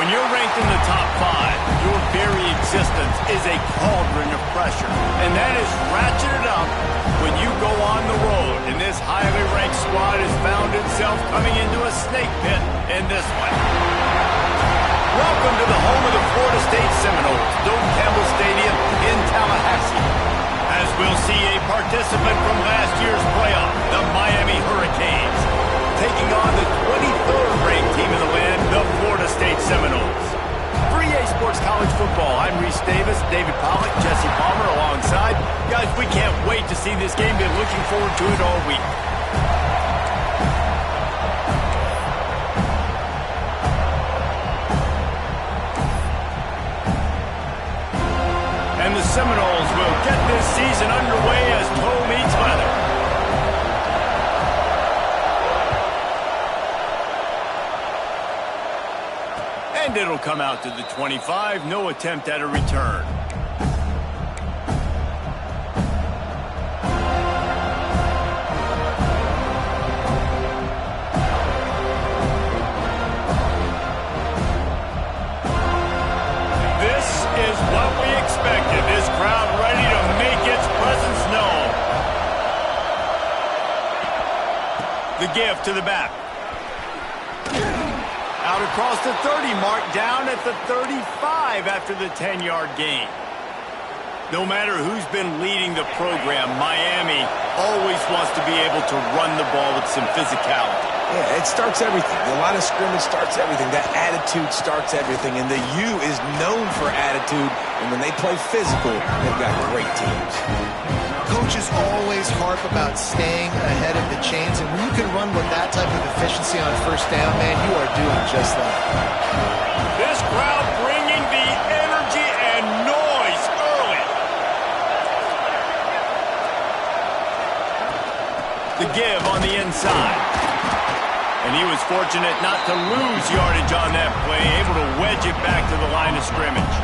When you're ranked in the top 5, your very existence is a cauldron of pressure. And that is ratcheted up when you go on the road. And this highly ranked squad has found itself coming into a snake pit in this one. Welcome to the home of the Florida State Seminoles, Doak Campbell Stadium in Tallahassee. As we'll see a participant from last year's playoff, the Miami Hurricanes, taking on the 23rd ranked team in the land, the Florida State Seminoles. For EA Sports College Football, I'm Reese Davis, David Pollack, Jesse Palmer alongside. Guys, we can't wait to see this game. Been looking forward to it all week. And the Seminoles will get this season underway as toe meets leather. And it'll come out to the 25. No attempt at a return. This is what we expected. This crowd ready to make its presence known. The give to the back. Out across the 30 mark, down at the 35 after the 10-yard gain. No matter who's been leading the program, Miami always wants to be able to run the ball with some physicality. Yeah, it starts everything. The line of scrimmage starts everything. That attitude starts everything. And the U is known for attitude. And when they play physical, they've got great teams. Coaches always harp about staying ahead of the chains, and when you can run with that type of efficiency on first down, man, you are doing just that. This crowd bringing the energy and noise early. The give on the inside. And he was fortunate not to lose yardage on that play, able to wedge it back to the line of scrimmage.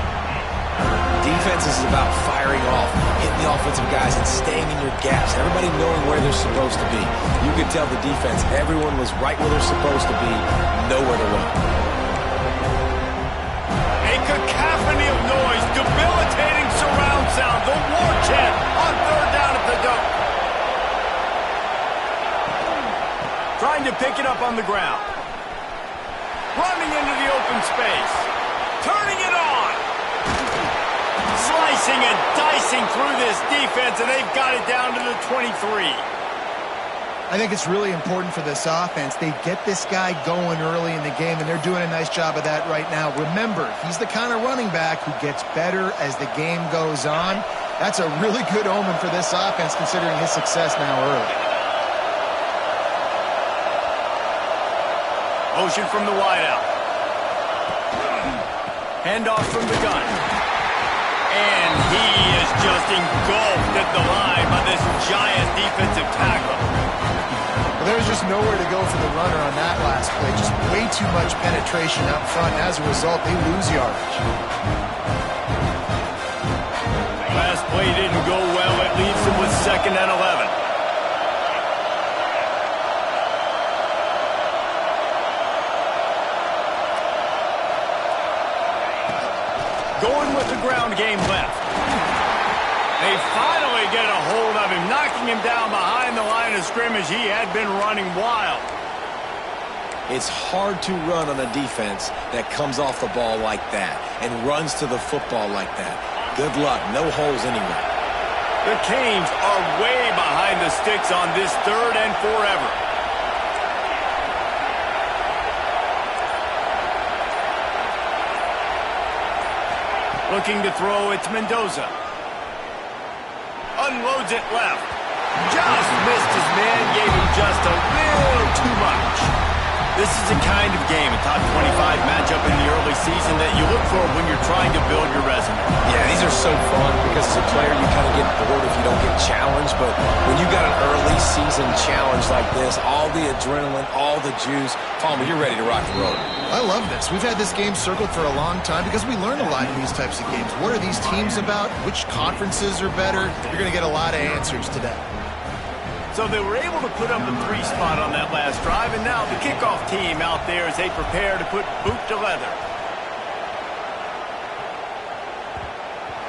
Defense is about firing off, hitting the offensive guys and staying in your gaps. Everybody knowing where they're supposed to be. You could tell the defense, everyone was right where they're supposed to be, nowhere to run. A cacophony of noise, debilitating surround sound, the war chant on third down at the Doak. Trying to pick it up on the ground. Running into the open space. Turning it on. Slicing and dicing through this defense, and they've got it down to the 23. I think it's really important for this offense. They get this guy going early in the game, and they're doing a nice job of that right now. Remember, he's the kind of running back who gets better as the game goes on. That's a really good omen for this offense, considering his success now early. Motion from the wideout. Handoff from the gun. And he is just engulfed at the line by this giant defensive tackle. Well, there's just nowhere to go for the runner on that last play. Just way too much penetration up front. As a result, they lose yardage. Last play didn't go well. It leaves them with 2nd and 11. Going with the ground game left. They finally get a hold of him, knocking him down behind the line of scrimmage. He had been running wild. It's hard to run on a defense that comes off the ball like that and runs to the football like that. Good luck. No holes anywhere. The Canes are way behind the sticks on this 3rd and forever. Looking to throw, it's Mendoza. Unloads it left. Just missed his man, gave him just a little too much. This is the kind of game, a top 25 matchup in the early season that you look for when you're trying to build your resume. Yeah, these are so fun because as a player you kind of get bored if you don't get challenged, but when you got an early season challenge like this, all the adrenaline, all the juice, Palmer, you're ready to rock and roll. I love this. We've had this game circled for a long time because we learn a lot in these types of games. What are these teams about? Which conferences are better? You're going to get a lot of answers today. So they were able to put up a 3 spot on that last drive, and now the kickoff team out there as they prepare to put boot to leather.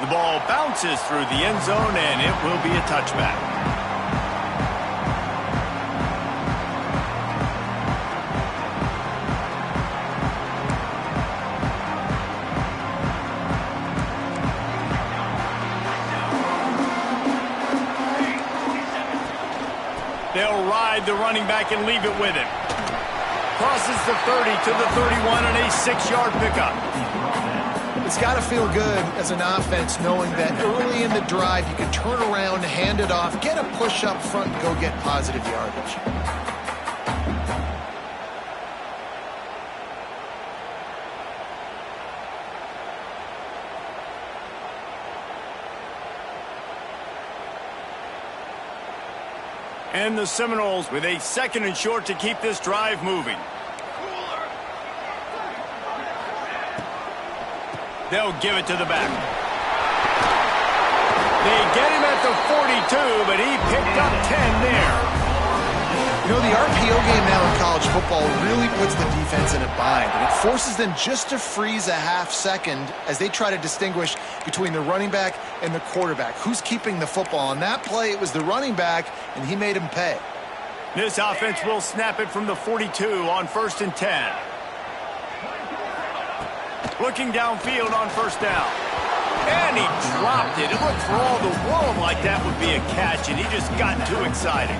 The ball bounces through the end zone, and it will be a touchback. They'll ride the running back and leave it with him. Crosses the 30 to the 31 on a 6-yard pickup. It's got to feel good as an offense knowing that early in the drive you can turn around, hand it off, get a push up front, and go get positive yardage. And the Seminoles with a 2nd and short to keep this drive moving. They'll give it to the back. They get him at the 42, but he picked up 10 there. You know, the RPO game now in college football really puts the defense in a bind, and it forces them just to freeze a half second as they try to distinguish between the running back and the quarterback. Who's keeping the football? On that play, it was the running back, and he made him pay. This offense will snap it from the 42 on 1st and 10. Looking downfield on 1st down. And he dropped it. It looked for all the world like that would be a catch, and he just got too excited.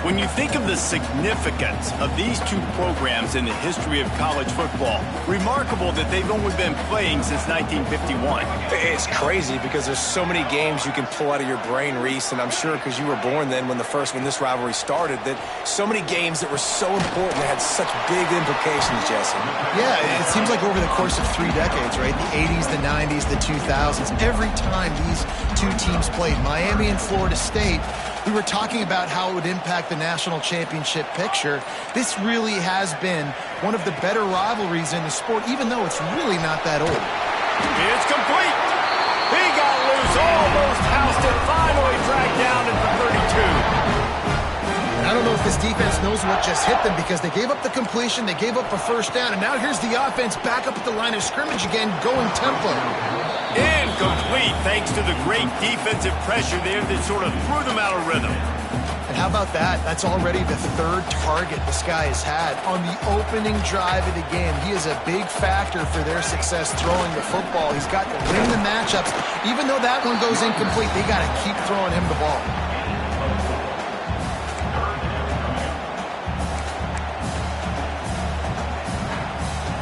When you think of the significance of these two programs in the history of college football, remarkable that they've only been playing since 1951. It's crazy because there's so many games you can pull out of your brain, Reese, and I'm sure because you were born then when this rivalry started, that so many games that were so important, that had such big implications, Jesse. Yeah, it seems like over the course of 3 decades, right? The 80s, the 90s, the 2000s, every time these two teams played, Miami and Florida State, we were talking about how it would impact the national championship picture. This really has been one of the better rivalries in the sport, even though it's really not that old. It's complete. He got loose, almost housed it, finally dragged down at the 32. I don't know if this defense knows what just hit them because they gave up the completion, they gave up a 1st down, and now here's the offense back up at the line of scrimmage again, going tempo. Incomplete thanks to the great defensive pressure there that sort of threw them out of rhythm. And how about that? That's already the 3rd target this guy has had on the opening drive of the game. He is a big factor for their success throwing the football. He's got to win the matchups. Even though that one goes incomplete, they got to keep throwing him the ball.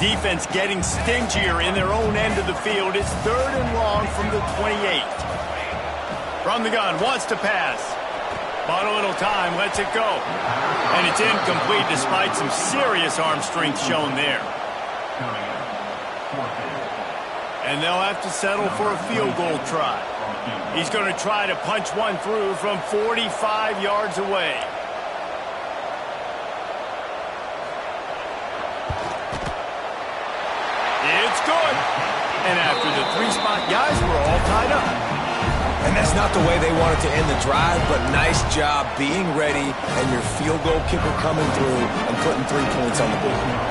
Defense getting stingier in their own end of the field. It's 3rd and long from the 28. From the gun, wants to pass. Bought a little time, lets it go. And it's incomplete despite some serious arm strength shown there. And they'll have to settle for a field goal try. He's going to try to punch one through from 45 yards away. It's good. And after the 3-spot guys were all tied up. And that's not the way they wanted to end the drive, but nice job being ready and your field goal kicker coming through and putting 3 points on the board.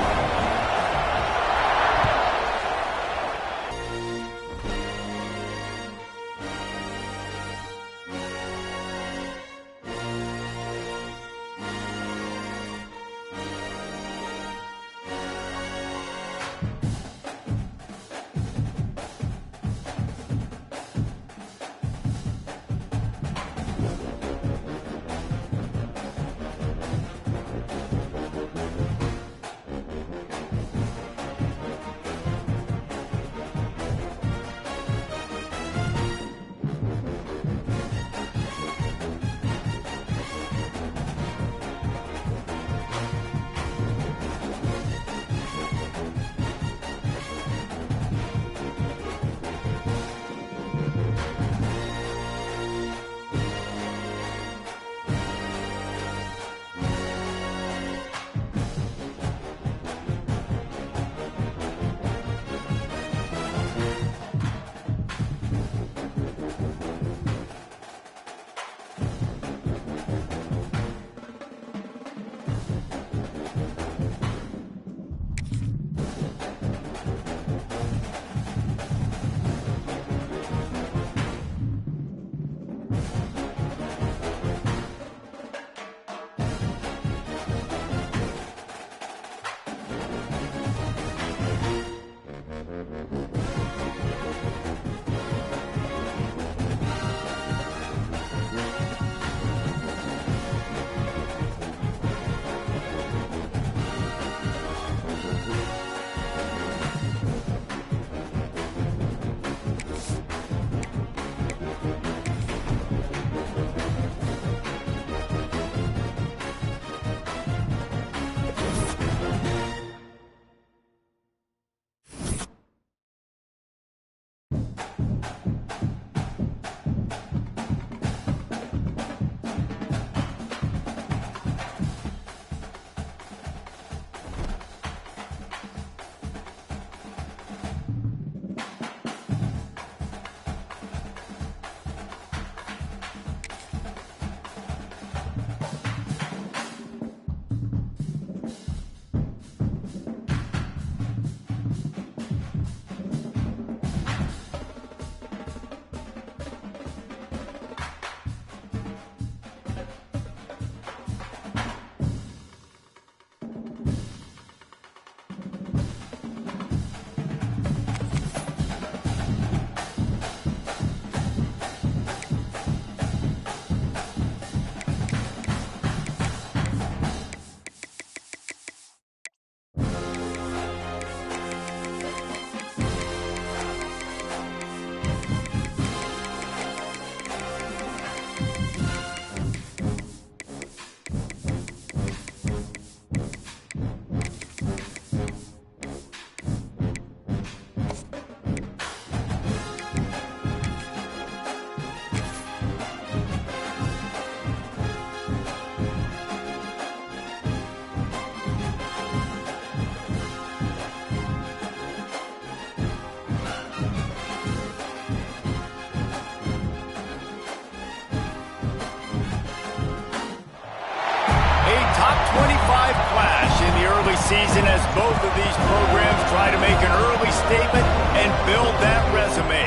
season as both of these programs try to make an early statement and build that resume.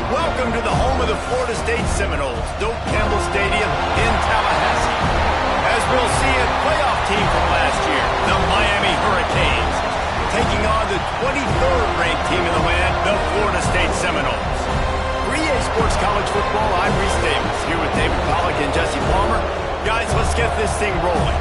Welcome to the home of the Florida State Seminoles, Doak Campbell Stadium in Tallahassee. As we'll see, a playoff team from last year, the Miami Hurricanes, taking on the 23rd ranked team in the land, the Florida State Seminoles. For EA Sports College Football, I'm Reese Davis, here with David Pollack and Jesse Palmer. Guys, let's get this thing rolling.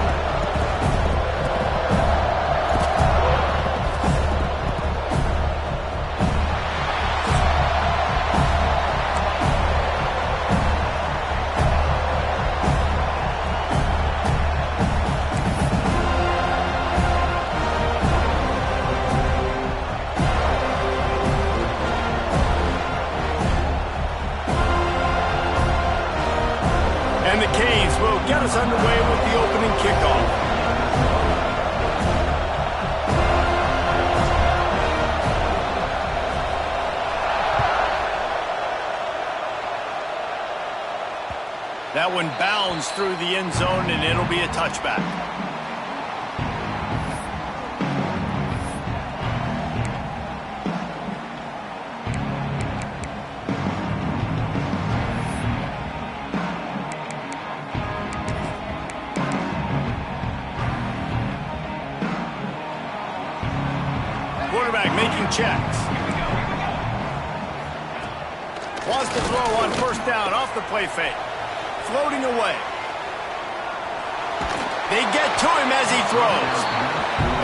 And the Canes will get us underway with the opening kickoff. That one bounds through the end zone, and it'll be a touchback. Quarterback making checks. Wants to throw on first down off the play fake. Floating away. They get to him as he throws.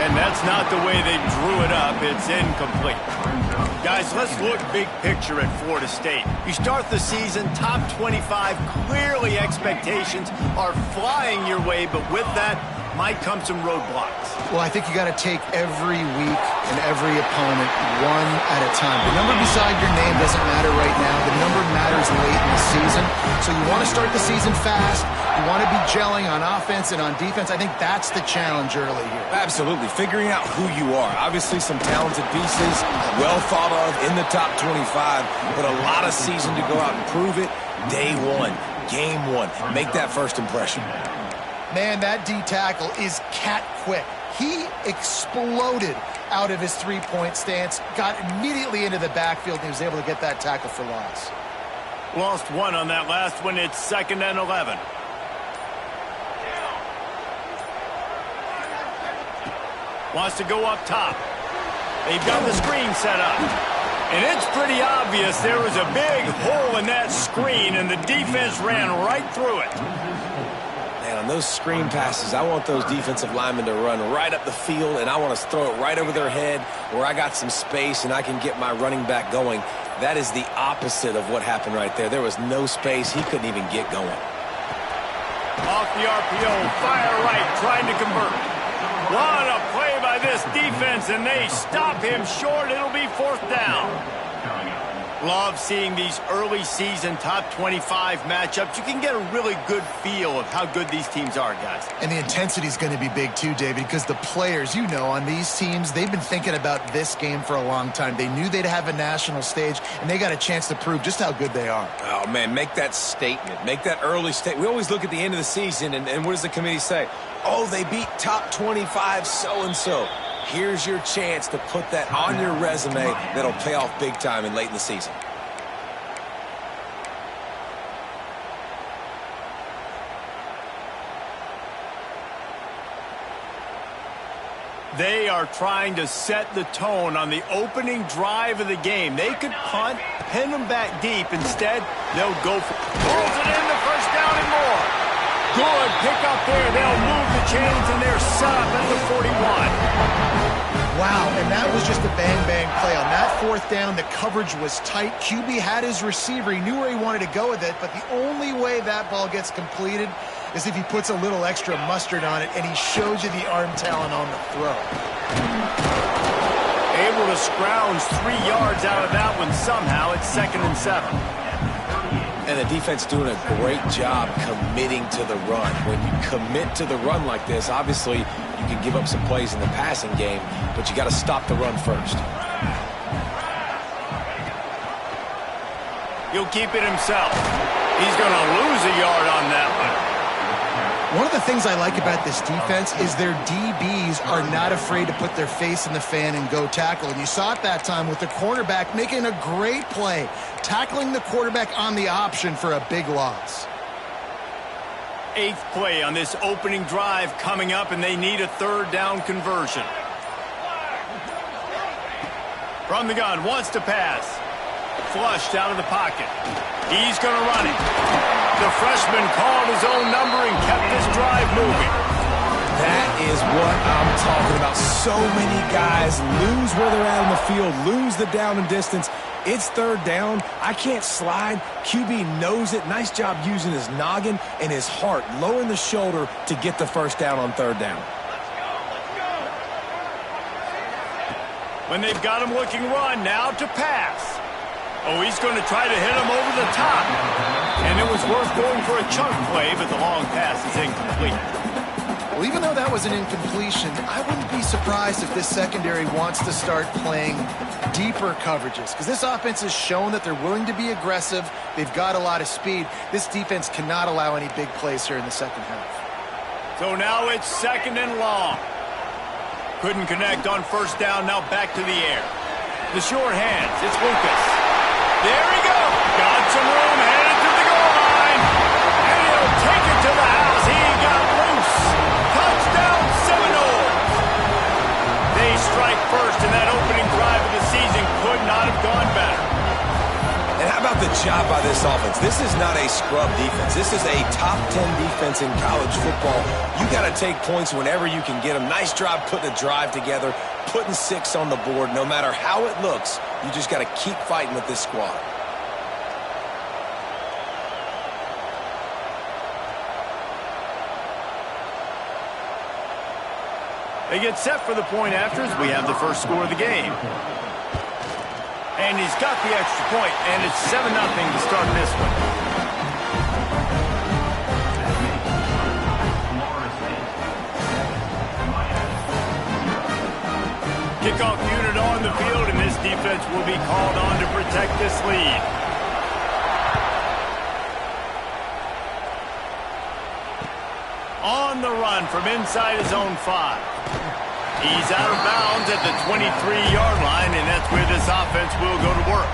And that's not the way they drew it up. It's incomplete. Guys, let's look big picture at Florida State. You start the season top 25. Clearly expectations are flying your way, but with that might come some roadblocks. Well, I think you got to take every week and every opponent one at a time. The number beside your name doesn't matter right now. The number matters late in the season. So you want to start the season fast. You want to be gelling on offense and on defense. I think that's the challenge early here. Absolutely. Figuring out who you are. Obviously some talented pieces, well thought of in the top 25, but a lot of season to go out and prove it. Day one, game one. Make that first impression. Man, that D tackle is cat quick. He exploded out of his three-point stance, got immediately into the backfield, and he was able to get that tackle for loss. Lost one on that last one. It's 2nd and 11. Wants to go up top. They've got the screen set up. And it's pretty obvious there was a big hole in that screen, and the defense ran right through it. Man, on those screen passes, I want those defensive linemen to run right up the field, and I want to throw it right over their head where I got some space and I can get my running back going. That is the opposite of what happened right there. There was no space. He couldn't even get going. Off the RPO, fire right, trying to convert. What a play by this defense, and they stop him short. It'll be 4th down. Love seeing these early season top 25 matchups. You can get a really good feel of how good these teams are, guys. And the intensity is going to be big too, David, because the players, you know, on these teams, they've been thinking about this game for a long time. They knew they'd have a national stage, and they got a chance to prove just how good they are. Oh, man, make that statement. Make that early statement. We always look at the end of the season, and what does the committee say? Oh, they beat top 25 so-and-so. Here's your chance to put that on your resume that'll pay off big time and late in the season. They are trying to set the tone on the opening drive of the game. They could punt, pin them back deep. Instead, they'll go for pulls it in the first down and more. Good pick up there. They'll move the chains, and they're set up at the 41. Wow, and that was just a bang-bang play. On that 4th down, the coverage was tight. QB had his receiver. He knew where he wanted to go with it, but the only way that ball gets completed is if he puts a little extra mustard on it, and he shows you the arm talent on the throw. Able to scrounge 3 yards out of that one somehow. It's 2nd and 7. And the defense doing a great job committing to the run. When you commit to the run like this, obviously you can give up some plays in the passing game, but you got to stop the run first. He'll keep it himself. He's going to lose a yard on that one. One of the things I like about this defense is their DBs are not afraid to put their face in the fan and go tackle. And you saw it that time with the cornerback making a great play, tackling the quarterback on the option for a big loss. 8th play on this opening drive coming up, and they need a 3rd down conversion. From the gun, wants to pass. Flushed out of the pocket. He's going to run it. The freshman called his own number and kept this drive moving. That is what I'm talking about. So many guys lose where they're at in the field, lose the down and distance. It's 3rd down. I can't slide. QB knows it. Nice job using his noggin and his heart, lowering the shoulder to get the 1st down on 3rd down. When they've got him looking run, now to pass. Oh, he's going to try to hit him over the top. And it was worth going for a chunk play, but the long pass is incomplete. Well, even though that was an incompletion, I wouldn't be surprised if this secondary wants to start playing deeper coverages, because this offense has shown that they're willing to be aggressive. They've got a lot of speed. This defense cannot allow any big plays here in the second half. So now it's 2nd and long. Couldn't connect on 1st down, now back to the air. The short hands, it's Lucas. There he goes. Got some room, headed to the goal line. And he'll take it to the house. He got loose. Touchdown Seminole. They strike first, and that opening drive of the season could not have gone better. And how about the job by this offense? This is not a scrub defense. This is a top 10 defense in college football. You got to take points whenever you can get them. Nice job putting a drive together, putting 6 on the board. No matter how it looks, you just got to keep fighting with this squad. They get set for the point afters. We have the first score of the game. And he's got the extra point, and it's 7-0 to start this one. Kickoff unit on the field, and this defense will be called on to protect this lead. On the run from inside his own 5. He's out of bounds at the 23-yard line, and that's where this offense will go to work.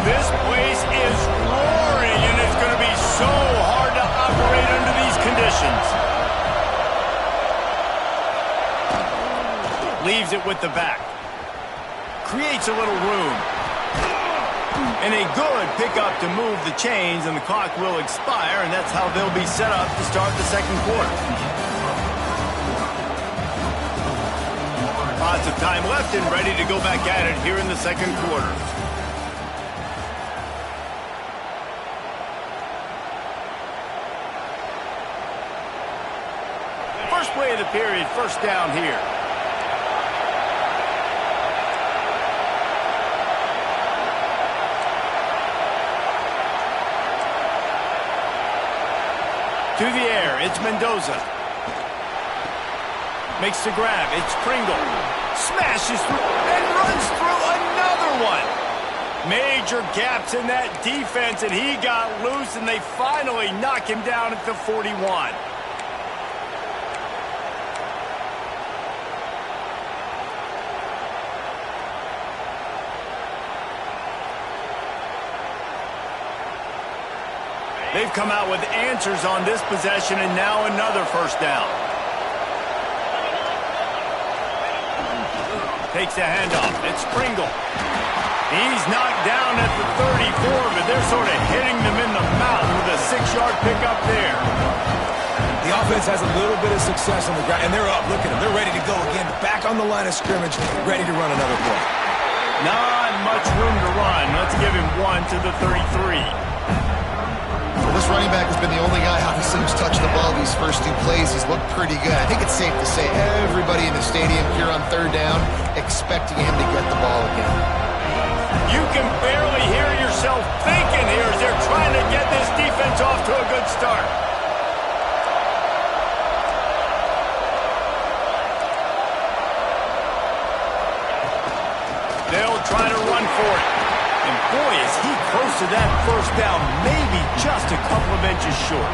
This place is roaring, and it's going to be so hard to operate under these conditions. Leaves it with the back. Creates a little room. And a good pickup to move the chains, and the clock will expire, and that's how they'll be set up to start the second quarter. Lots of time left and ready to go back at it here in the second quarter. First play of the period, 1st down here. To the air, it's Mendoza. Makes the grab, it's Pringle. Smashes through and runs through another one. Major gaps in that defense, and he got loose, and they finally knock him down at the 41. They've come out with answers on this possession, and now another 1st down. Takes a handoff. It's Pringle. He's knocked down at the 34, but they're sort of hitting them in the mouth with a 6-yard pickup there. The offense has a little bit of success on the ground, and they're up. Look at them. They're ready to go again. Back on the line of scrimmage, ready to run another play. Not much room to run. Let's give him 1 to the 33. Well, this running back has been the only guy, obviously, who's touched the ball these first 2 plays. He's looked pretty good. I think it's safe to say everybody in the stadium here on 3rd down expecting him to get the ball again. You can barely hear yourself thinking here as they're trying to get this defense off to a good start. They'll try to run for it. And boy, is he close to that first down, maybe just a couple of inches short.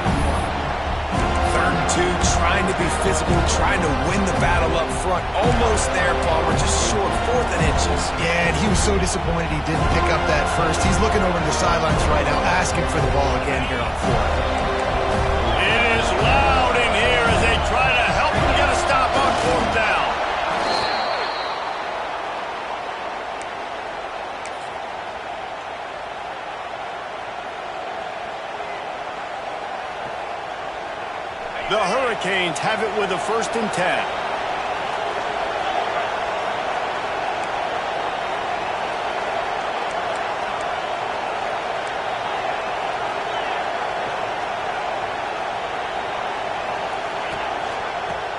3rd and 2, trying to be physical, trying to win the battle up front. Almost there, Palmer, just short, 4th and inches. Yeah, and he was so disappointed he didn't pick up that first. He's looking over to the sidelines right now, asking for the ball again here on 4th. It is loud in here as they try to help him get a stop on 4th down. The Hurricanes have it with a 1st and 10.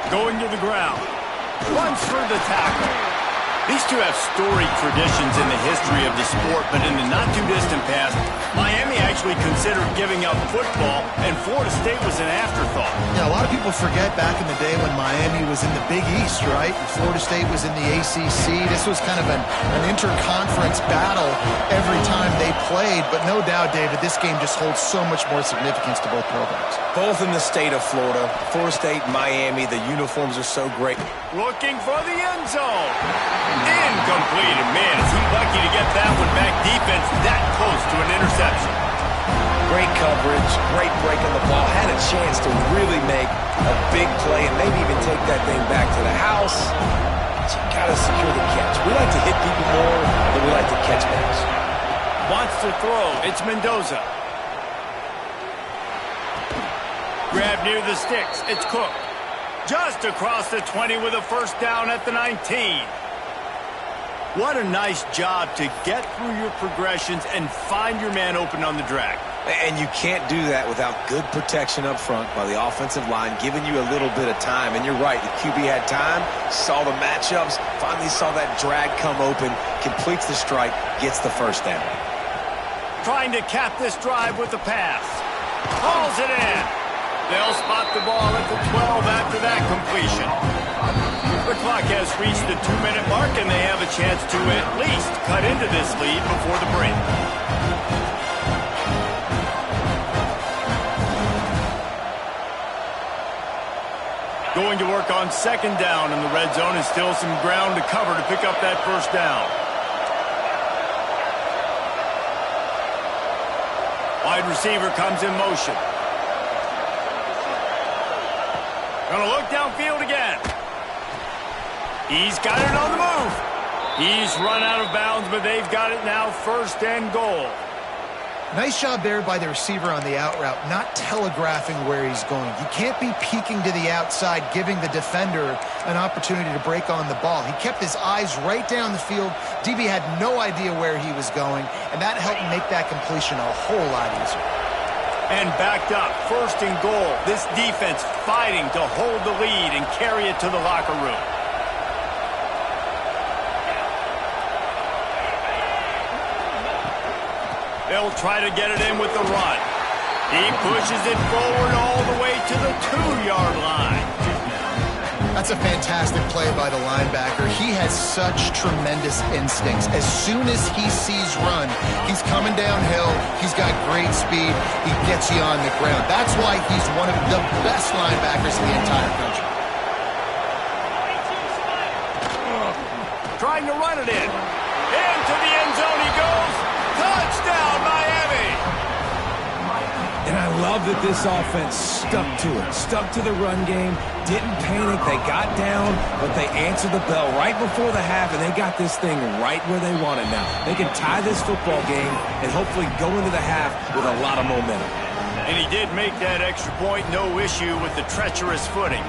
Going to the ground. Runs for the tackle. These two have storied traditions in the history of the sport, but in the not-too-distant past, Miami actually considered giving up football, and Florida State was an afterthought. Yeah, a lot of people forget back in the day when Miami was in the Big East, right? And Florida State was in the ACC. This was kind of an interconference battle every time they played, but no doubt, David, this game just holds so much more significance to both programs. Both in the state of Florida. Florida State, Miami, the uniforms are so great. Looking for the end zone. Incomplete. And man, is he lucky to get that one back. Defense that close to an interception. Great coverage, great break on the ball. Had a chance to really make a big play and maybe even take that thing back to the house. But you got to secure the catch. We like to hit people more than we like to catch balls. Wants to throw. It's Mendoza. Grab near the sticks. It's Cook. Just across the 20 with a 1st down at the 19. What a nice job to get through your progressions and find your man open on the drag. And you can't do that without good protection up front by the offensive line, giving you a little bit of time. And you're right, the QB had time, saw the matchups, finally saw that drag come open, completes the strike, gets the 1st down. Trying to cap this drive with the pass. Hauls it in. They'll spot the ball at the 12 after that completion. The clock has reached the 2-minute mark, and they have a chance to at least cut into this lead before the break. Going to work on 2nd down in the red zone, and still some ground to cover to pick up that 1st down. Wide receiver comes in motion. Gonna look downfield again. He's got it on the move. He's run out of bounds, but they've got it now 1st and goal. Nice job there by the receiver on the out route, not telegraphing where he's going. You can't be peeking to the outside, giving the defender an opportunity to break on the ball. He kept his eyes right down the field. DB had no idea where he was going, and that helped make that completion a whole lot easier. And backed up, 1st and goal. This defense fighting to hold the lead and carry it to the locker room. They'll try to get it in with the run. He pushes it forward all the way to the 2-yard line. That's a fantastic play by the linebacker. He has such tremendous instincts. As soon as he sees run, he's coming downhill. He's got great speed. He gets you on the ground. That's why he's one of the best linebackers in the entire country. Trying to run it in. Into the end zone he goes. Touchdown, Miami! And I love that this offense stuck to it, stuck to the run game, didn't panic, they got down, but they answered the bell right before the half, and they got this thing right where they want it now. They can tie this football game and hopefully go into the half with a lot of momentum. And he did make that extra point, no issue with the treacherous footing.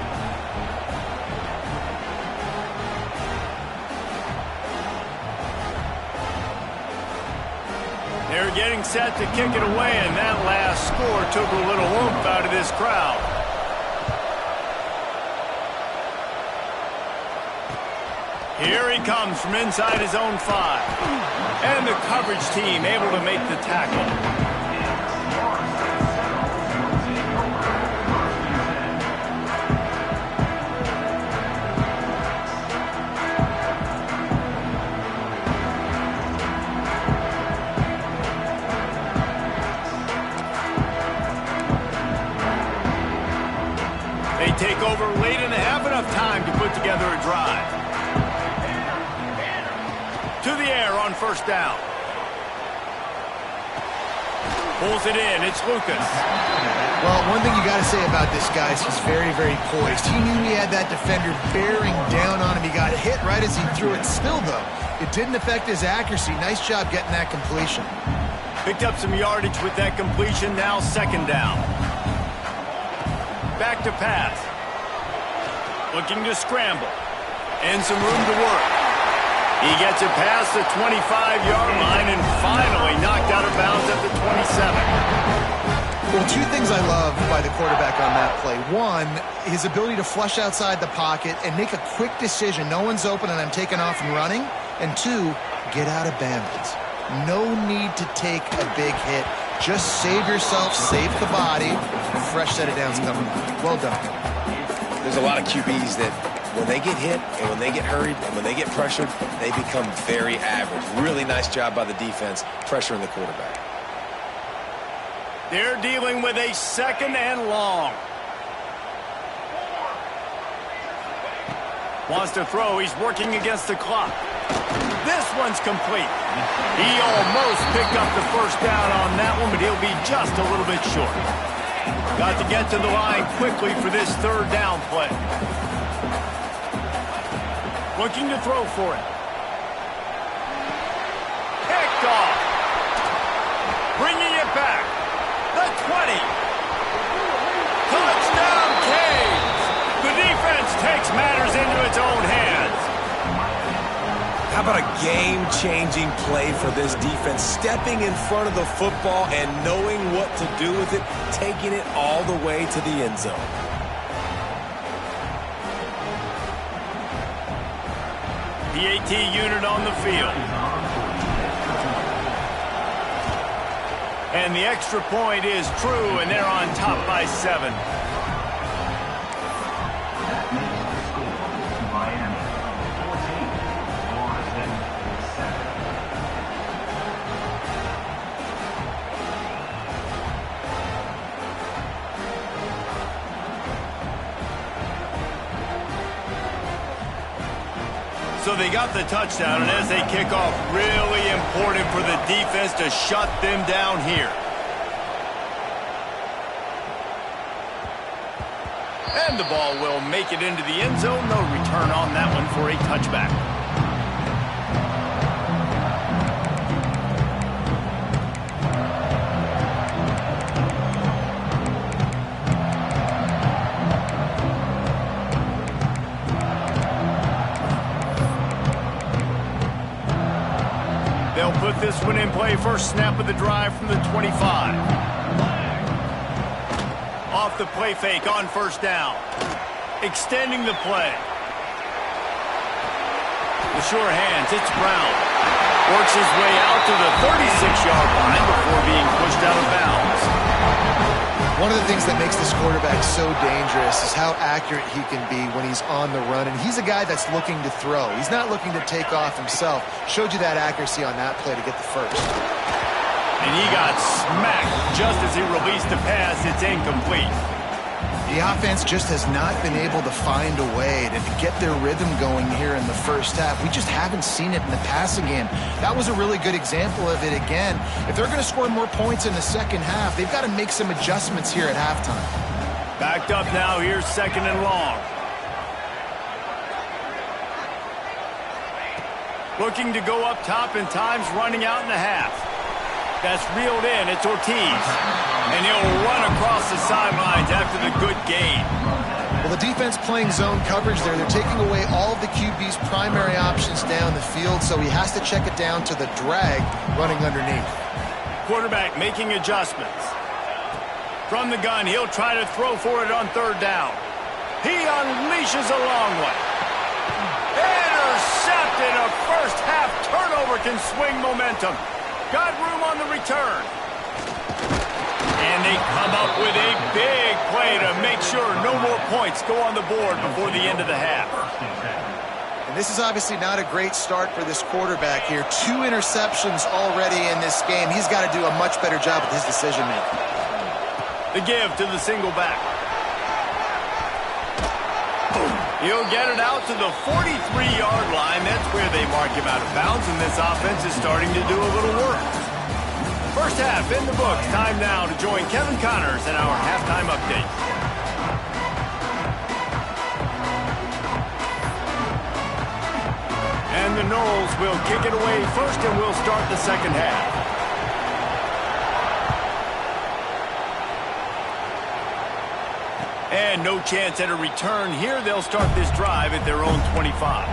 They're getting set to kick it away, and that last score took a little oomph out of this crowd. Here he comes from inside his own 5. And the coverage team able to make the tackle. put together a drive. To the air on first down. Pulls it in. It's Lucas. Well, one thing you got to say about this guy is he's very, very poised. He knew he had that defender bearing down on him. He got hit right as he threw it. Still, though, it didn't affect his accuracy. Nice job getting that completion. Picked up some yardage with that completion. Now second down. Back to pass. Looking to scramble. And some room to work. He gets it past the 25-yard line and finally knocked out of bounds at the 27. Well, two things I love by the quarterback on that play. One, his ability to flush outside the pocket and make a quick decision. No one's open and I'm taking off and running. And two, get out of bounds. No need to take a big hit. Just save yourself, save the body. Fresh set of downs coming. Well done. There's a lot of QBs that when they get hit and when they get hurried and when they get pressured, they become very average. Really nice job by the defense pressuring the quarterback. They're dealing with a second and long. Wants to throw. He's working against the clock. This one's complete. He almost picked up the first down on that one, but he'll be just a little bit short. Got to get to the line quickly for this third down play. Looking to throw for it. Picked off. Bringing it back. The 20. Touchdown, Canes. The defense takes matters into its own hands. How about a game-changing play for this defense? Stepping in front of the football and knowing what to do with it, taking it all the way to the end zone. The AT unit on the field. And the extra point is true, and they're on top by 7. So they got the touchdown, and as they kick off, really important for the defense to shut them down here. And the ball will make it into the end zone. No return on that one for a touchback. They'll put this one in play. First snap of the drive from the 25. Off the play fake on first down. Extending the play. The sure hands, it's Brown. Works his way out to the 36-yard line before being pushed out of bounds. One of the things that makes this quarterback so dangerous is how accurate he can be when he's on the run. And he's a guy that's looking to throw. He's not looking to take off himself. Showed you that accuracy on that play to get the first. And he got smacked just as he released the pass. It's incomplete. The offense just has not been able to find a way to get their rhythm going here in the first half. We just haven't seen it in the passing game. That was a really good example of it again. If they're going to score more points in the second half, they've got to make some adjustments here at halftime. Backed up now. Here's second and long. Looking to go up top, and time's running out in the half. That's reeled in. It's Ortiz. And he'll run across the sidelines after the good gain. Well, the defense playing zone coverage there. They're taking away all of the QB's primary options down the field, so he has to check it down to the drag running underneath. Quarterback making adjustments. From the gun, he'll try to throw for it on third down. He unleashes a long one. Intercepted. A first-half turnover can swing momentum. Got room on the return. And they come up with a big play to make sure no more points go on the board before the end of the half. And this is obviously not a great start for this quarterback here. 2 interceptions already in this game. He's got to do a much better job with his decision-making. The give to the single back. Boom. He'll get it out to the 43-yard line. That's where they mark him out of bounds, and this offense is starting to do a little work. First half in the books. Time now to join Kevin Connors in our halftime update. And the Noles will kick it away first, and we'll start the second half. And no chance at a return here. They'll start this drive at their own 25.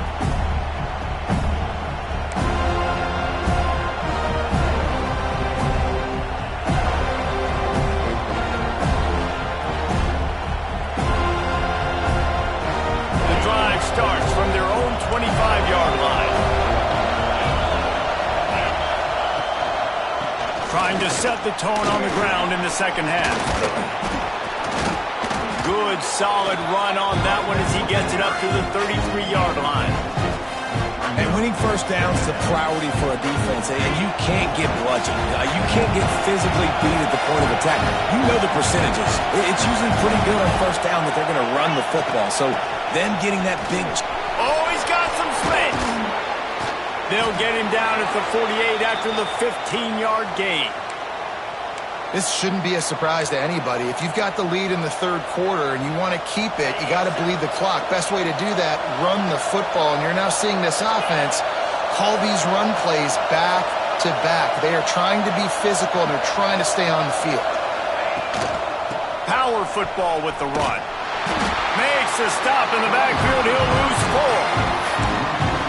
The drive starts from their own 25-yard line. Trying to set the tone on the ground in the second half. Good, solid run on that one as he gets it up to the 33-yard line. And winning first downs is a priority for a defense, and you can't get bludgeoned. You can't get physically beat at the point of attack. You know the percentages. It's usually pretty good on first down that they're going to run the football. So then getting that big... Oh, he's got some space. They'll get him down at the 48 after the 15-yard gain. This shouldn't be a surprise to anybody. If you've got the lead in the third quarter and you want to keep it, you got to bleed the clock. Best way to do that, run the football. And you're now seeing this offense call these run plays back to back. They are trying to be physical and they're trying to stay on the field. Power football with the run. Makes a stop in the backfield. He'll lose 4.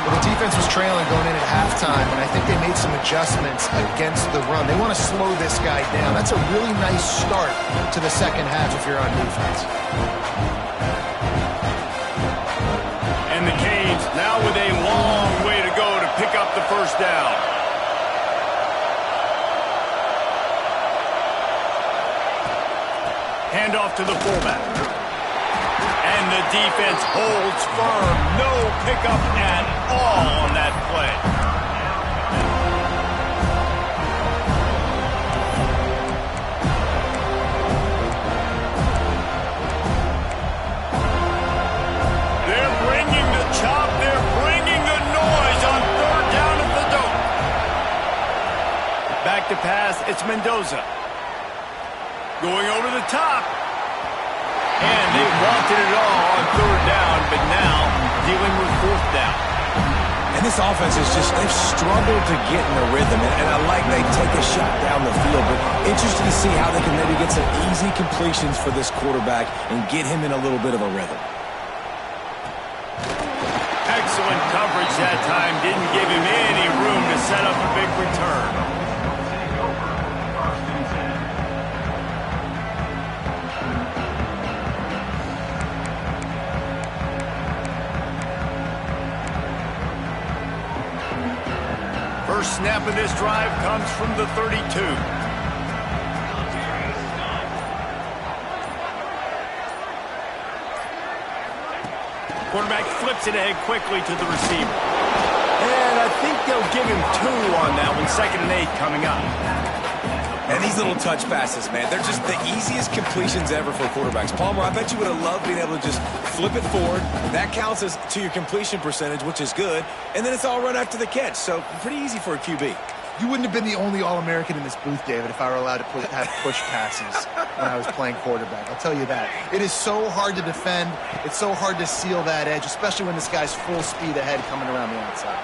Well, the defense was trailing going in at halftime, and I think they made some adjustments against the run. They want to slow this guy down. That's a really nice start to the second half if you're on defense. And the Canes now with a long way to go to pick up the first down. Hand off to the fullback. And the defense holds firm. No pickup at all on that play. They're bringing the chop. They're bringing the noise on third down at the dome. Back to pass. It's Mendoza. Going over the top. And they wanted it all on third down, but now dealing with fourth down. And this offense is just, they've struggled to get in a rhythm, and I like they take a shot down the field, but interesting to see how they can maybe get some easy completions for this quarterback and get him in a little bit of a rhythm. Excellent coverage that time. Didn't give him any room to set up a big return. First snap of this drive comes from the 32. Quarterback flips it ahead quickly to the receiver. And I think they'll give him 2 on that one. 2nd and 8 coming up. And these little touch passes, man, they're just the easiest completions ever for quarterbacks. Palmer, I bet you would have loved being able to just flip it forward. That counts as to your completion percentage, which is good. And then it's all run after the catch. So pretty easy for a QB. You wouldn't have been the only All-American in this booth, David, if I were allowed to have push passes when I was playing quarterback. I'll tell you that. It is so hard to defend. It's so hard to seal that edge, especially when this guy's full speed ahead coming around the outside.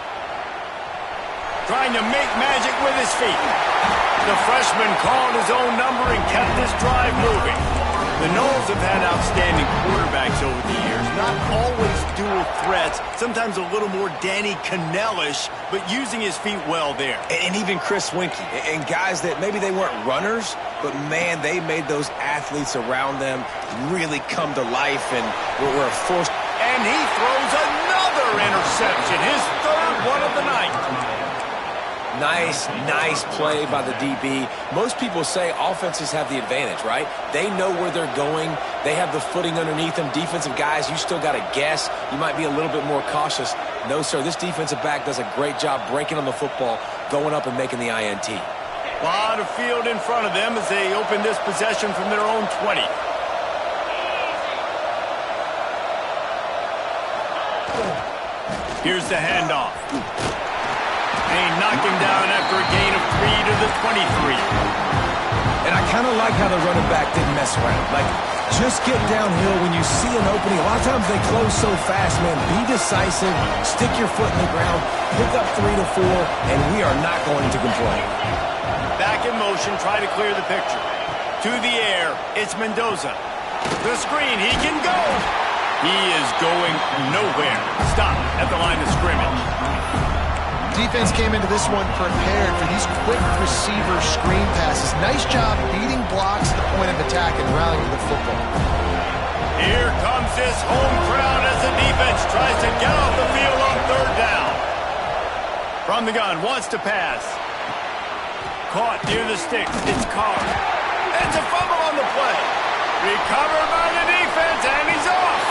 Trying to make magic with his feet. The freshman called his own number and kept this drive moving. The Noles have had outstanding quarterbacks over the years. Not always dual threats. Sometimes a little more Danny Cannell-ish, but using his feet well there. And even Chris Winkie. And guys that maybe they weren't runners, but, man, they made those athletes around them really come to life and were forced. And he throws another interception. His 3rd one of the night. Nice play by the DB. Most people say offenses have the advantage, right? They know where they're going. They have the footing underneath them. Defensive guys, you still got to guess. You might be a little bit more cautious. No, sir, this defensive back does a great job breaking on the football, going up and making the INT. A lot of field in front of them as they open this possession from their own 20. Here's the handoff. They knock him down after a gain of 3 to the 23. And I kind of like how the running back didn't mess around. Like, just get downhill when you see an opening. A lot of times they close so fast, man. Be decisive, stick your foot in the ground, pick up 3 to 4, and we are not going to complain. Back in motion, try to clear the picture. To the air, it's Mendoza. The screen, he can go. He is going nowhere. Stop at the line of scrimmage. Defense came into this one prepared for these quick receiver screen passes. Nice job beating blocks at the point of attack and rallying the football. Here comes this home crowd as the defense tries to get off the field on 3rd down. From the gun, wants to pass. Caught near the sticks. It's Carr. It's a fumble on the play. Recovered by the defense, and he's off.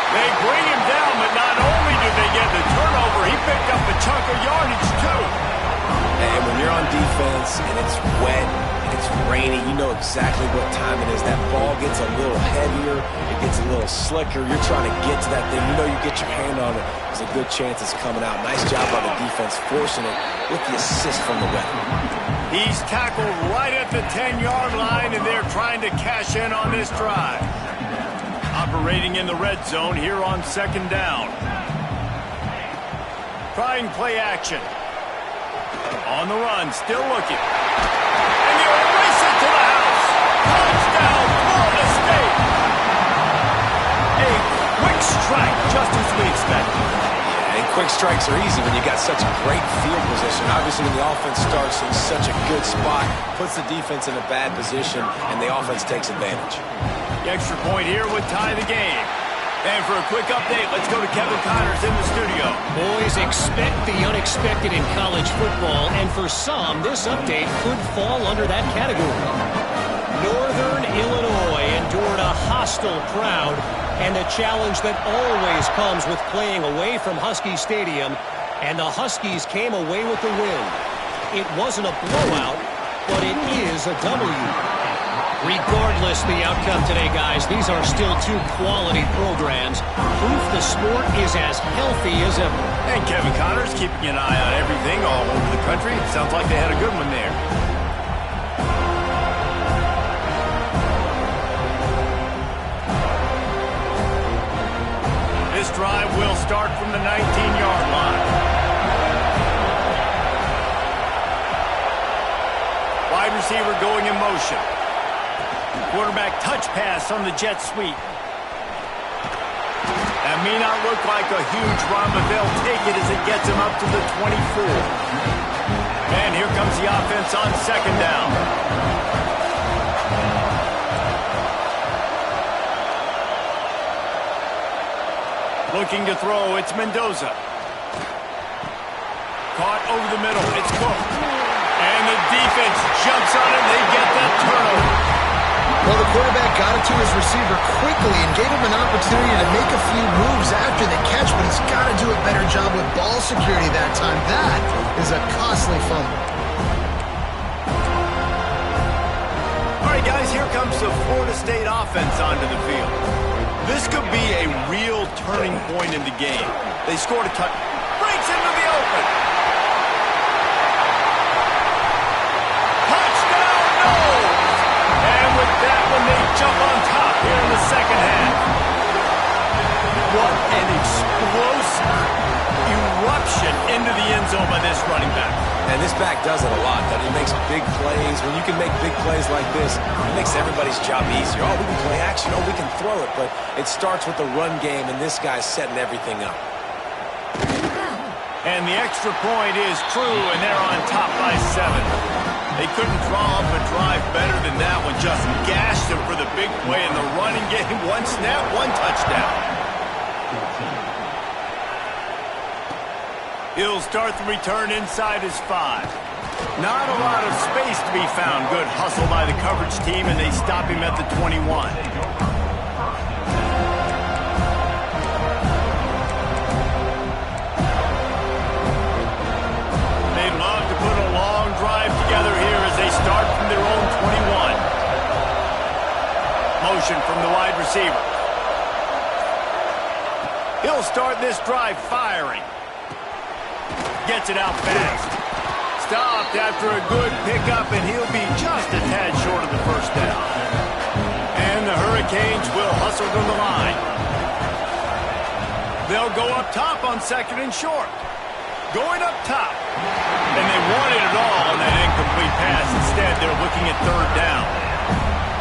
They bring him down, but not only do they get the turnover, he picked up a chunk of yardage, too. And when you're on defense and it's wet and it's rainy, you know exactly what time it is. That ball gets a little heavier, it gets a little slicker. You're trying to get to that thing. You know you get your hand on it. There's a good chance it's coming out. Nice job by the defense forcing it with the assist from the weather. He's tackled right at the 10-yard line, and they're trying to cash in on this drive. Operating in the red zone here on 2nd down. Trying play action. On the run, still looking. And you erase it to the house. Touchdown, Florida State. A quick strike, just as we expected. And quick strikes are easy when you got such great field position. Obviously, when the offense starts in such a good spot, puts the defense in a bad position, and the offense takes advantage. The extra point here would tie the game. And for a quick update, let's go to Kevin Connors in the studio. Boys, expect the unexpected in college football, and for some, this update could fall under that category. Northern Illinois endured a hostile crowd and a challenge that always comes with playing away from Husky Stadium, and the Huskies came away with the win. It wasn't a blowout, but it is a W. Regardless the outcome today, guys, these are still 2 quality programs. Proof the sport is as healthy as ever. And Kevin Connors keeping an eye on everything all over the country. Sounds like they had a good one there. This drive will start from the 19-yard line. Wide receiver going in motion. Quarterback touch pass on the jet sweep. That may not look like a huge run, but they'll take it as it gets him up to the 24. And here comes the offense on 2nd down. Looking to throw, it's Mendoza. Caught over the middle, it's Cook. And the defense jumps on it, they get that turnover. Well, the quarterback got it to his receiver quickly and gave him an opportunity to make a few moves after the catch, but he's got to do a better job with ball security that time. That is a costly fumble. All right, guys, here comes the Florida State offense onto the field. This could be a real turning point in the game. They scored a touchdown. Breaks into the open. Touchdown, no! And with that one, they jump on top here in the 2nd half. What an explosive eruption into the end zone by this running back. And this back does it a lot. That he makes big plays. When you can make big plays like this, it makes everybody's job easier. Oh, we can play action. Oh, we can throw it. But it starts with the run game, and this guy's setting everything up. And the extra point is true, and they're on top by 7. They couldn't draw up a drive better than that one. Just gashed them for the big play in the running game. 1 snap, 1 touchdown. He'll start the return inside his 5. Not a lot of space to be found. Good hustle by the coverage team, and they stop him at the 21. They'd love to put a long drive together here as they start from their own 21. Motion from the wide receiver. He'll start this drive firing. Gets it out fast. Stopped after a good pickup, and he'll be just a tad short of the first down. And the Hurricanes will hustle to the line. They'll go up top on 2nd and short. Going up top. And they wanted it all on that incomplete pass. Instead, they're looking at 3rd down.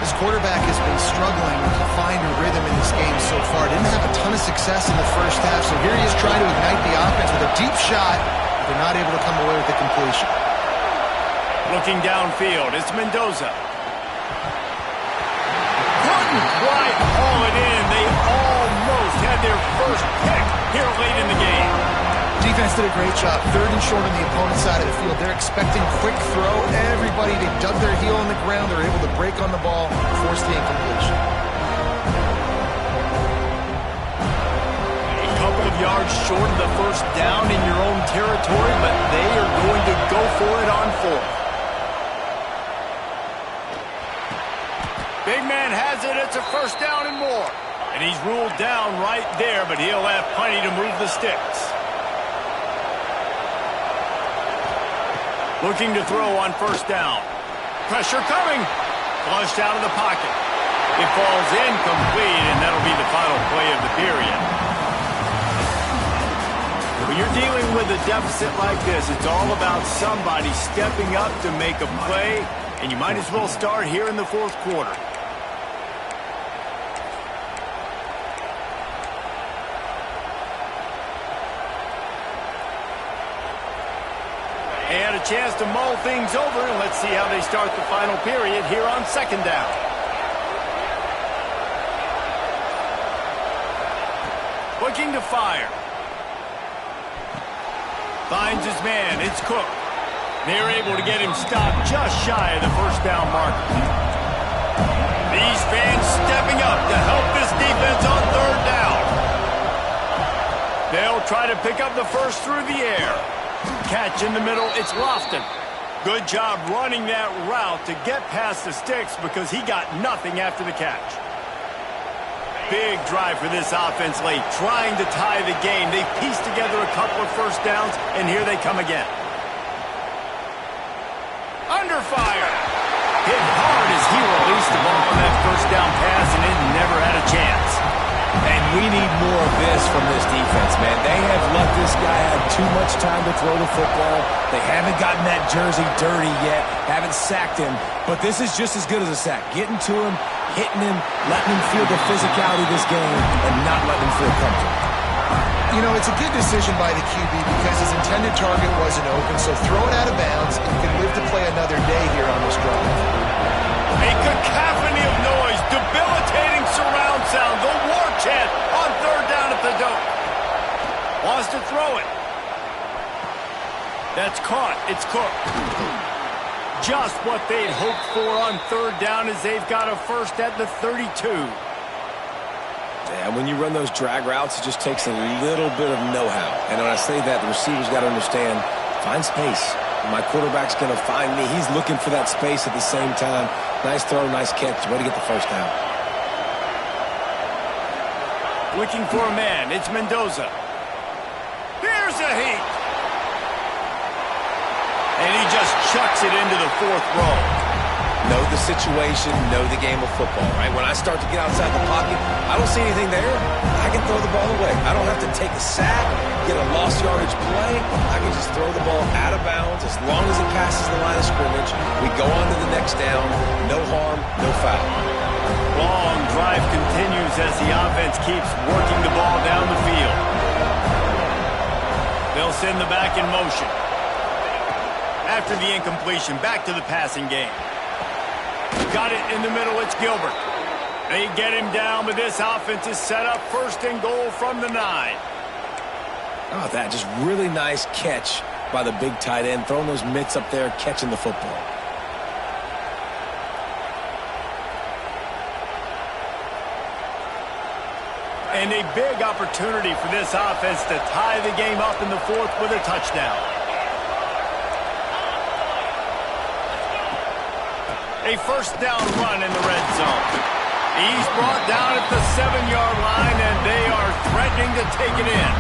This quarterback has been struggling to find a rhythm in this game so far. Didn't have a ton of success in the first half, so here he is trying to ignite the offense with a deep shot. They're not able to come away with the completion. Looking downfield, it's Mendoza. Couldn't quite haul it in. They almost had their first pick here late in the game. Defense did a great job. 3rd and short on the opponent's side of the field. They're expecting quick throw. Everybody, they dug their heel on the ground. They're able to break on the ball, force the incompletion. A couple of yards short of the first down in your own territory, but they are going to go for it on 4th. Big man has it. It's a first down and more. And he's ruled down right there, but he'll have plenty to move the sticks. Looking to throw on 1st down. Pressure coming. Flushed out of the pocket. It falls incomplete, and that'll be the final play of the period. When you're dealing with a deficit like this, it's all about somebody stepping up to make a play, and you might as well start here in the 4th quarter. And a chance to mull things over, and let's see how they start the final period here on 2nd down. Looking to fire. Finds his man. It's Cook. They're able to get him stopped just shy of the first down marker. These fans stepping up to help this defense on 3rd down. They'll try to pick up the first through the air. Catch in the middle, it's Lofton. Good job running that route to get past the sticks because he got nothing after the catch. Big drive for this offense late, trying to tie the game. They pieced together a couple of first downs, and here they come again. Under fire. Hit hard as he released the ball on that first down pass, and it never had a chance. And we need more of this from this defense, man. They have let this guy have too much time to throw the football. They haven't gotten that jersey dirty yet, haven't sacked him. But this is just as good as a sack. Getting to him, hitting him, letting him feel the physicality of this game, and not letting him feel comfortable. You know, it's a good decision by the QB because his intended target wasn't open, so throw it out of bounds, and you can live to play another day here on this drive. A cacophony of noise, debilitating surround sound, the war chant on 3rd down at the dome. Wants to throw it. That's caught. It's Cook. Just what they'd hoped for on 3rd down as they've got a first at the 32. Yeah, when you run those drag routes, it just takes a little bit of know-how. And when I say that, the receiver's got to understand, find space. My quarterback's going to find me. He's looking for that space at the same time. Nice throw, nice catch. Way to get the first down. Looking for a man. It's Mendoza. Here's a heat. And he just chucks it into the 4th row. Know the situation, know the game of football, right? When I start to get outside the pocket, I don't see anything there. I can throw the ball away. I don't have to take a sack, get a lost yardage play. I can just throw the ball out of bounds as long as it passes the line of scrimmage. We go on to the next down. No harm, no foul. Long drive continues as the offense keeps working the ball down the field. They'll send the back in motion. After the incompletion, back to the passing game. Got it in the middle, it's Gilbert. They get him down, but this offense is set up 1st and goal from the 9. Oh, that just really nice catch by the big tight end, throwing those mitts up there, catching the football. And a big opportunity for this offense to tie the game up in the 4th with a touchdown. A first down run in the red zone. He's brought down at the 7-yard line, and they are threatening to take it in.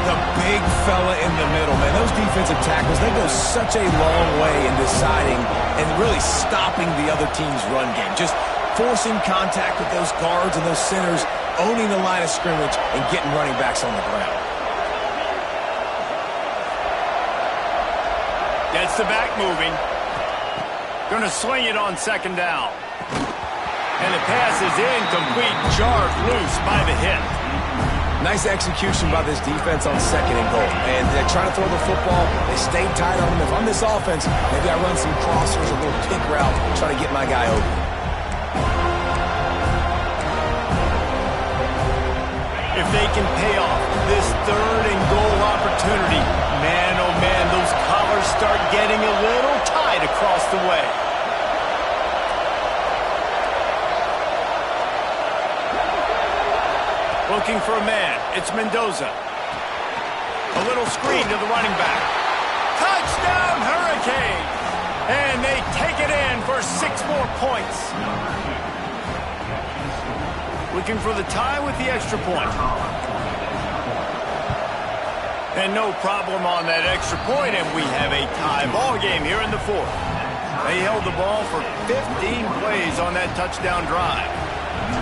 The big fella in the middle, man. Those defensive tackles, they go such a long way in deciding and really stopping the other team's run game. Just forcing contact with those guards and those centers, owning the line of scrimmage, and getting running backs on the ground. Gets the back moving. Going to swing it on 2nd down. And the pass is incomplete, jarred loose by the hit. Nice execution by this defense on 2nd and goal. And they're trying to throw the football. They stayed tight on them. If I'm this offense, maybe I run some crossers, a little pick route, try to get my guy open. If they can pay off this 3rd and goal opportunity, man, oh man, those collars start getting a little tight across the way. Looking for a man. It's Mendoza. A little screen to the running back. Touchdown, Hurricane! And they take it in for 6 more points. Looking for the tie with the extra point. And no problem on that extra point, and we have a tie ball game here in the 4th. They held the ball for 15 plays on that touchdown drive.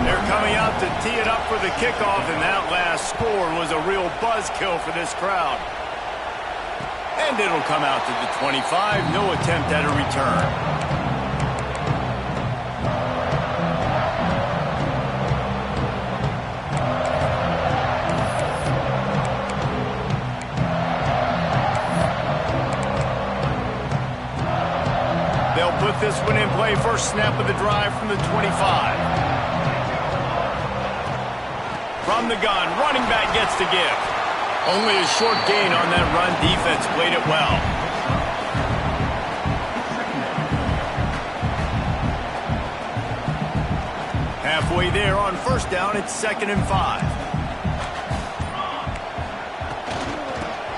They're coming out to tee it up for the kickoff, and that last score was a real buzzkill for this crowd. And it'll come out to the 25, no attempt at a return. They'll put this one in play, first snap of the drive from the 25. From the gun, running back gets to give. Only a short gain on that run. Defense played it well. Halfway there on 1st down, it's 2nd and 5.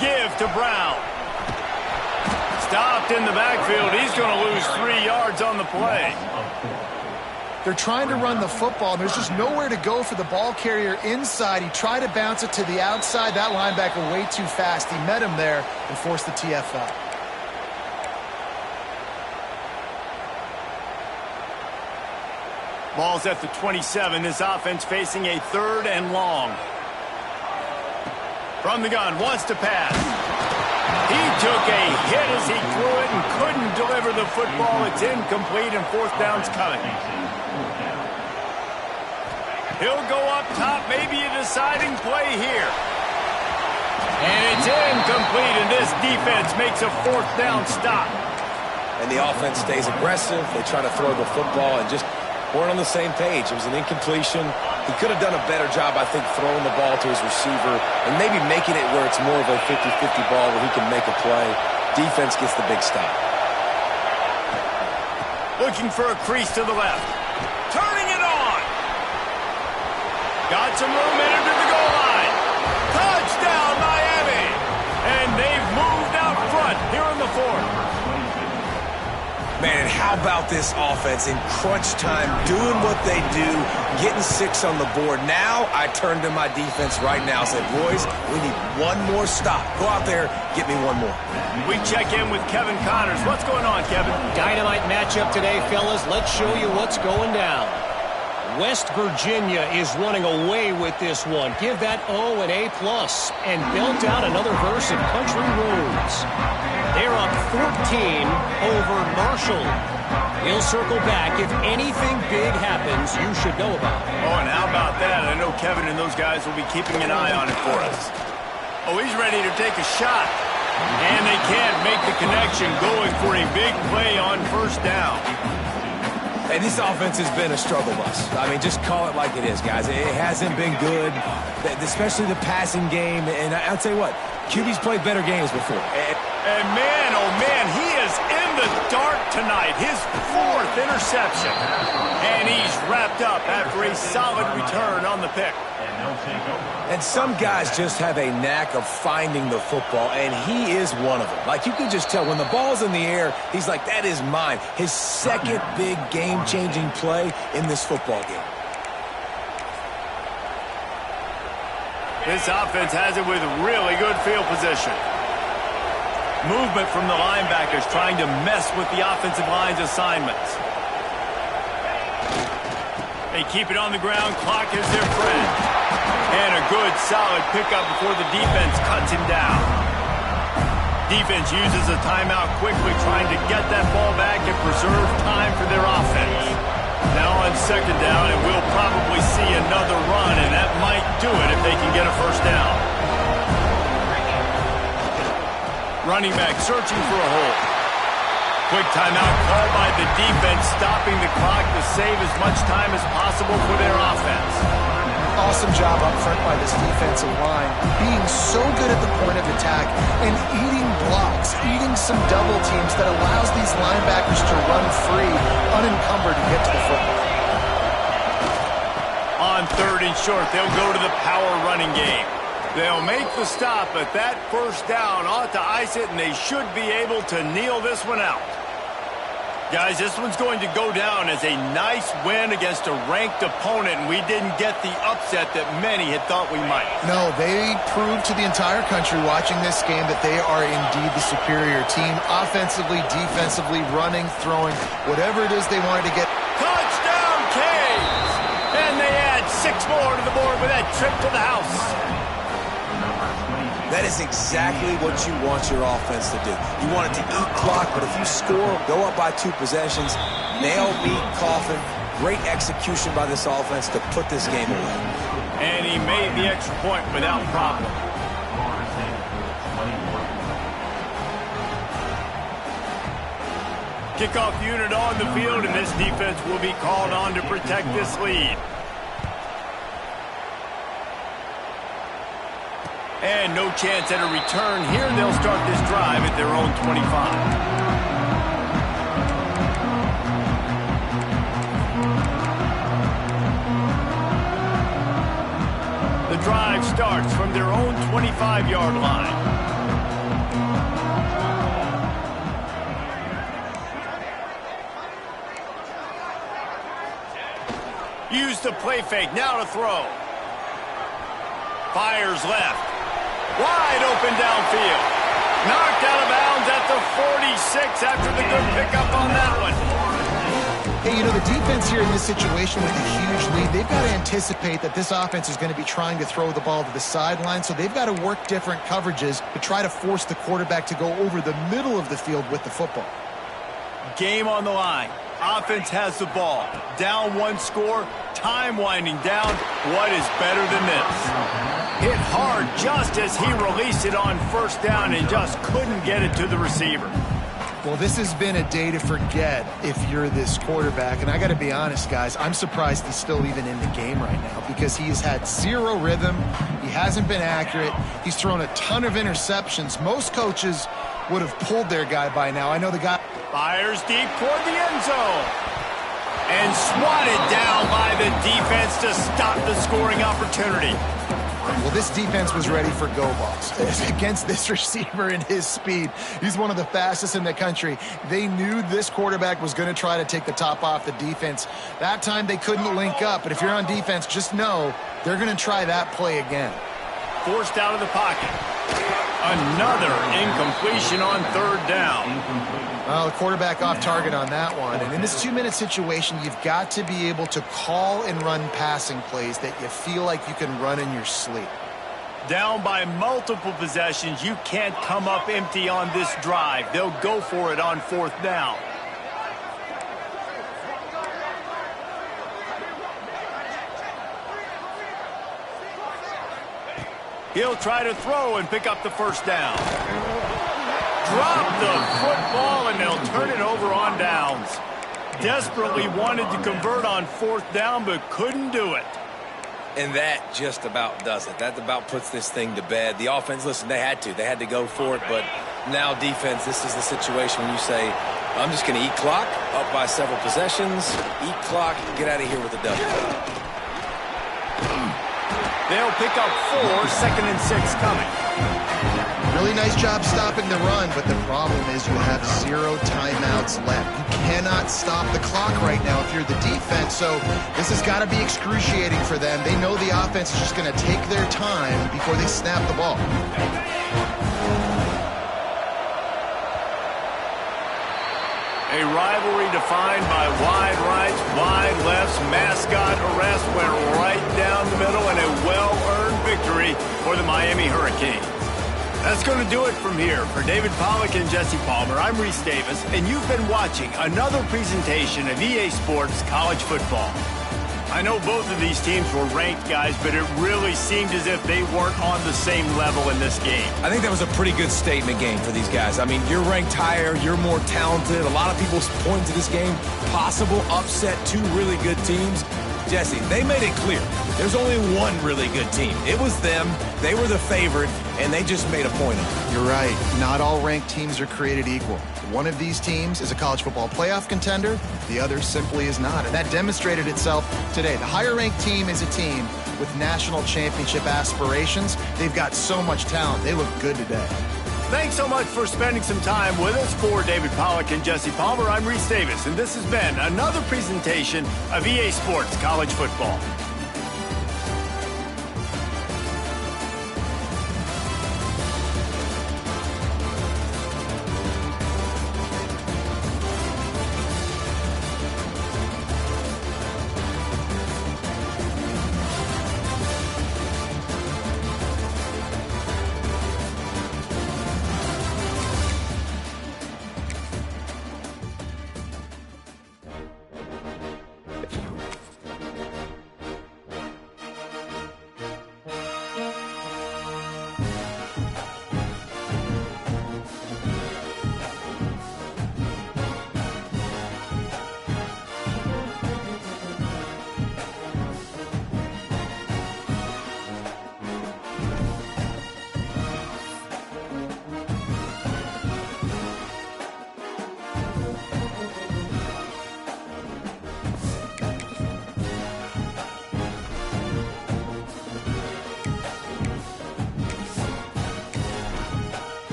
Give to Brown. Stopped in the backfield. He's going to lose 3 yards on the play. They're trying to run the football, and there's just nowhere to go for the ball carrier inside. He tried to bounce it to the outside. That linebacker way too fast. He met him there and forced the TFL. Ball's at the 27. This offense facing a 3rd and long. From the gun, wants to pass. He took a hit as he threw it and couldn't deliver the football. It's incomplete, and 4th down's coming. He'll go up top, maybe a deciding play here. And it's incomplete, and this defense makes a 4th down stop. And the offense stays aggressive. They try to throw the football and just weren't on the same page. It was an incompletion. He could have done a better job, I think, throwing the ball to his receiver and maybe making it where it's more of a 50-50 ball where he can make a play. Defense gets the big stop. Looking for a crease to the left. Turning it on. Got some room in to the goal line. Touchdown, Miami. And they've moved out front here in the 4th. Man, and how about this offense in crunch time, doing what they do, getting 6 on the board. Now I turn to my defense right now and say, boys, we need one more stop. Go out there, get me one more. We check in with Kevin Connors. What's going on, Kevin? Dynamite matchup today, fellas. Let's show you what's going down. West Virginia is running away with this one. Give that O an A+, and belt out another verse of Country Roads. They're up 14 over Marshall. We'll circle back. If anything big happens, you should know about it. Oh, and how about that? I know Kevin and those guys will be keeping an eye on it for us. Oh, he's ready to take a shot. And they can't make the connection, going for a big play on 1st down. Hey, this offense has been a struggle bus. I mean, just call it like it is, guys. It hasn't been good, especially the passing game. And I'll tell you what, QB's played better games before. And man, oh man, he is in in the dark tonight, his 4th interception. And he's wrapped up after a solid return on the pick. And some guys just have a knack of finding the football, and he is one of them. Like, you can just tell when the ball's in the air, he's like, that is mine. His second big game-changing play in this football game. This offense has it with really good field position. Movement from the linebackers trying to mess with the offensive line's assignments. They keep it on the ground. Clock is their friend. And a good, solid pickup before the defense cuts him down. Defense uses a timeout quickly, trying to get that ball back and preserve time for their offense. Now on 2nd down, and we'll probably see another run, and that might do it if they can get a first down. Running back searching for a hole. Quick timeout called by the defense, stopping the clock to save as much time as possible for their offense. Awesome job up front by this defensive line, being so good at the point of attack and eating blocks, eating some double teams that allows these linebackers to run free, unencumbered, and get to the football. On 3rd and short, they'll go to the power running game. They'll make the stop, but that first down ought to ice it, and they should be able to kneel this one out. Guys, this one's going to go down as a nice win against a ranked opponent, and we didn't get the upset that many had thought we might. No, they proved to the entire country watching this game that they are indeed the superior team, offensively, defensively, running, throwing, whatever it is they wanted to get. Touchdown, Canes! And they add 6 more to the board with that trip to the house. That is exactly what you want your offense to do. You want it to eat clock, but if you score, go up by 2 possessions, nail, beat, coffin. Great execution by this offense to put this game away. And he made the extra point without problem. Kickoff unit on the field, and this defense will be called on to protect this lead. And no chance at a return here. They'll start this drive at their own 25. The drive starts from their own 25-yard line. Use the play fake. Now to throw. Fires left. Wide open downfield. Knocked out of bounds at the 46 after the good pickup on that one. Hey, you know, the defense here in this situation with a huge lead, they've got to anticipate that this offense is going to be trying to throw the ball to the sideline, so they've got to work different coverages to try to force the quarterback to go over the middle of the field with the football. Game on the line. Offense has the ball. Down 1 score. Time winding down. What is better than this? Hit hard just as he released it on 1st down and just couldn't get it to the receiver. Well, this has been a day to forget if you're this quarterback. And I got to be honest, guys, I'm surprised he's still even in the game right now because he has had 0 rhythm. He hasn't been accurate. He's thrown a ton of interceptions. Most coaches would have pulled their guy by now. I know the guy fires deep toward the end zone. And swatted down by the defense to stop the scoring opportunity. Well, this defense was ready for go balls against this receiver and his speed. He's one of the fastest in the country. They knew this quarterback was going to try to take the top off the defense. That time they couldn't link up, but if you're on defense, just know they're going to try that play again. Forced out of the pocket. Another incompletion on 3rd down. Well, the quarterback off target on that one. And in this 2-minute situation, you've got to be able to call and run passing plays that you feel like you can run in your sleep. Down by multiple possessions, you can't come up empty on this drive. They'll go for it on 4th down. He'll try to throw and pick up the 1st down. Drop the football, and they'll turn it over on downs. Desperately wanted to convert on 4th down, but couldn't do it. And that just about does it. That about puts this thing to bed. The offense, listen, they had to. They had to go for it, but Now, defense, this is the situation where you say, I'm just going to eat clock, up by several possessions, eat clock, get out of here with a W. They'll pick up 4, 2nd and 6 coming. Really nice job stopping the run, but the problem is you have 0 timeouts left. You cannot stop the clock right now if you're the defense, so this has got to be excruciating for them. They know the offense is just going to take their time before they snap the ball. A rivalry defined by wide rights, wide lefts, mascot arrest went right down the middle, and a well-earned victory for the Miami Hurricanes. That's going to do it from here. For David Pollack and Jesse Palmer, I'm Reese Davis, and you've been watching another presentation of EA Sports College Football. I know both of these teams were ranked, guys, but it really seemed as if they weren't on the same level in this game. I think that was a pretty good statement game for these guys. I mean, you're ranked higher, you're more talented. A lot of people point to this game, possible upset, 2 really good teams. Jesse, they made it clear. There's only one really good team. It was them. They were the favorite, and they just made a point of it. You're right. Not all ranked teams are created equal. One of these teams is a college football playoff contender. The other simply is not. And that demonstrated itself today. The higher-ranked team is a team with national championship aspirations. They've got so much talent. They look good today. Thanks so much for spending some time with us. For David Pollack and Jesse Palmer, I'm Reese Davis, and this has been another presentation of EA Sports College Football.